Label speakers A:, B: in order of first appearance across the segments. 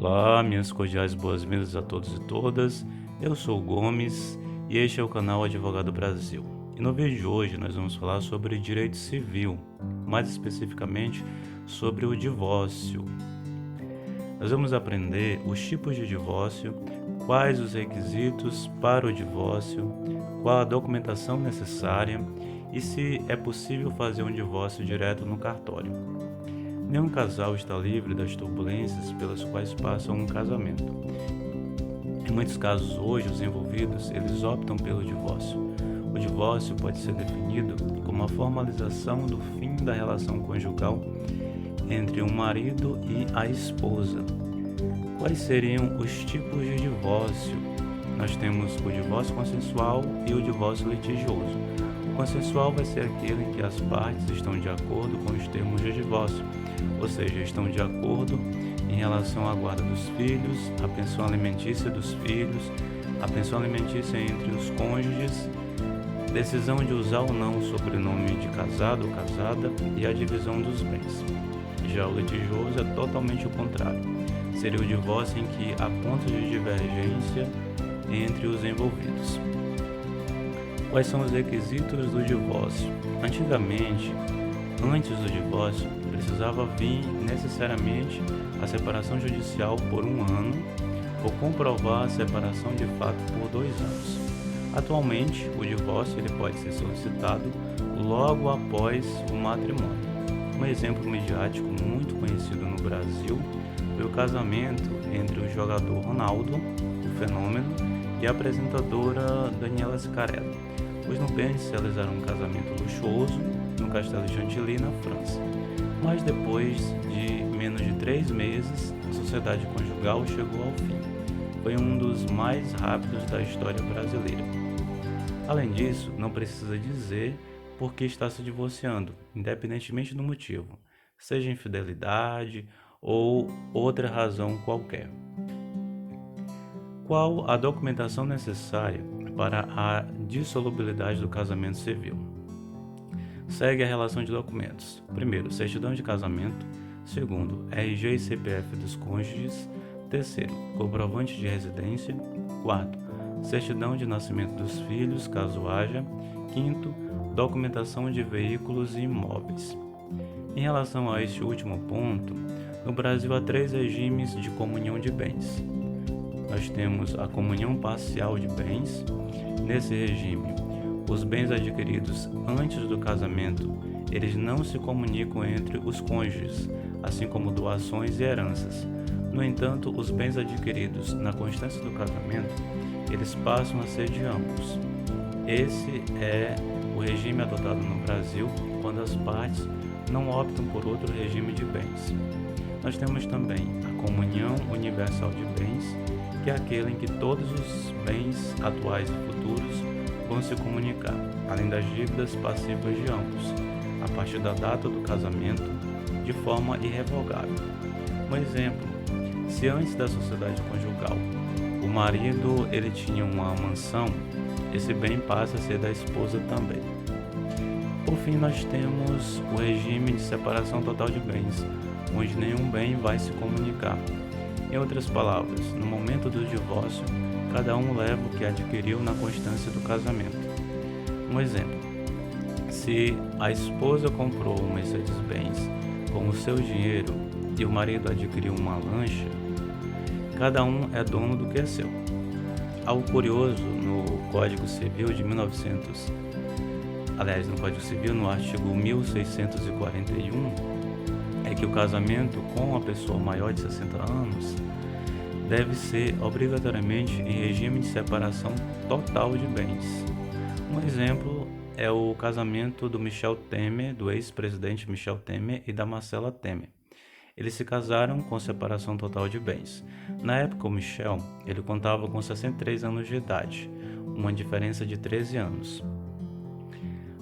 A: Olá, minhas cordiais boas-vindas a todos e todas. Eu sou o Gomes e este é o canal Advogado Brasil. E no vídeo de hoje nós vamos falar sobre direito civil, mais especificamente sobre o divórcio. Nós vamos aprender os tipos de divórcio, quais os requisitos para o divórcio, qual a documentação necessária e se é possível fazer um divórcio direto no cartório. Nenhum casal está livre das turbulências pelas quais passa um casamento. Em muitos casos hoje, os envolvidos eles optam pelo divórcio. O divórcio pode ser definido como a formalização do fim da relação conjugal entre um marido e a esposa. Quais seriam os tipos de divórcio? Nós temos o divórcio consensual e o divórcio litigioso. O consensual vai ser aquele em que as partes estão de acordo com os termos de divórcio, ou seja, estão de acordo em relação à guarda dos filhos, a pensão alimentícia dos filhos, a pensão alimentícia entre os cônjuges, decisão de usar ou não o sobrenome de casado ou casada e a divisão dos bens. Já o litigioso é totalmente o contrário. Seria o divórcio em que há pontos de divergência entre os envolvidos. Quais são os requisitos do divórcio? Antigamente, antes do divórcio, precisava vir necessariamente a separação judicial por 1 ano ou comprovar a separação de fato por 2 anos. Atualmente, o divórcio ele pode ser solicitado logo após o matrimônio. Um exemplo midiático muito conhecido no Brasil foi o casamento entre o jogador Ronaldo, o Fenômeno, e a apresentadora Daniela Scarella. Os nupciais realizaram um casamento luxuoso no Castelo de Chantilly, na França. Mas depois de menos de 3 meses, a sociedade conjugal chegou ao fim. Foi um dos mais rápidos da história brasileira. Além disso, não precisa dizer por que está se divorciando, independentemente do motivo, seja infidelidade ou outra razão qualquer. Qual a documentação necessária para a dissolubilidade do casamento civil? Segue a relação de documentos. Primeiro, certidão de casamento. Segundo, RG e CPF dos cônjuges. Terceiro, comprovante de residência. Quarto, certidão de nascimento dos filhos, caso haja. Quinto, documentação de veículos e imóveis. Em relação a este último ponto, no Brasil há 3 regimes de comunhão de bens. Nós temos a comunhão parcial de bens. Nesse regime, os bens adquiridos antes do casamento, eles não se comunicam entre os cônjuges, assim como doações e heranças. No entanto, os bens adquiridos na constância do casamento, eles passam a ser de ambos. Esse é o regime adotado no Brasil quando as partes não optam por outro regime de bens. Nós temos também a comunhão universal de bens, que é aquele em que todos os bens atuais e futuros vão se comunicar, além das dívidas passivas de ambos, a partir da data do casamento, de forma irrevogável. Um exemplo, se antes da sociedade conjugal o marido ele tinha uma mansão, esse bem passa a ser da esposa também. Por fim, nós temos o regime de separação total de bens, onde nenhum bem vai se comunicar. Em outras palavras, no momento do divórcio, cada um leva o que adquiriu na constância do casamento. Um exemplo, se a esposa comprou um Mercedes-Benz com o seu dinheiro e o marido adquiriu uma lancha, cada um é dono do que é seu. Algo curioso no Código Civil de 1900, no Código Civil, no artigo 1641, é que o casamento com a pessoa maior de 60 anos deve ser obrigatoriamente em regime de separação total de bens. Um exemplo é o casamento do Michel Temer, do ex-presidente Michel Temer e da Marcela Temer. Eles se casaram com separação total de bens. Na época, o Michel ele contava com 63 anos de idade, uma diferença de 13 anos.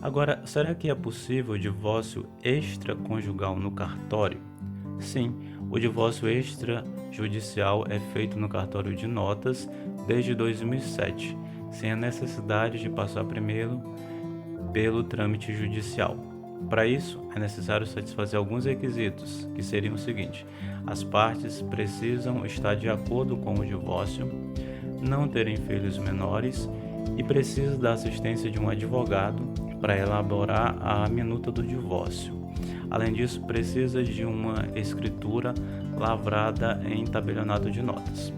A: Agora, será que é possível o divórcio extraconjugal no cartório? Sim, o divórcio extrajudicial é feito no cartório de notas desde 2007, sem a necessidade de passar primeiro pelo trâmite judicial. Para isso, é necessário satisfazer alguns requisitos, que seriam o seguinte: as partes precisam estar de acordo com o divórcio, não terem filhos menores e precisa da assistência de um advogado para elaborar a minuta do divórcio. Além disso, precisa de uma escritura lavrada em tabelionato de notas.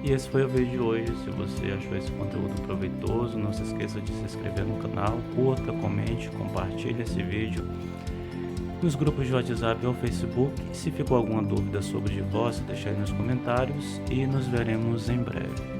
A: E esse foi o vídeo de hoje. Se você achou esse conteúdo proveitoso, não se esqueça de se inscrever no canal, curta, comente, compartilhe esse vídeo nos grupos de WhatsApp ou Facebook. Se ficou alguma dúvida sobre divórcio, deixe aí nos comentários e nos veremos em breve.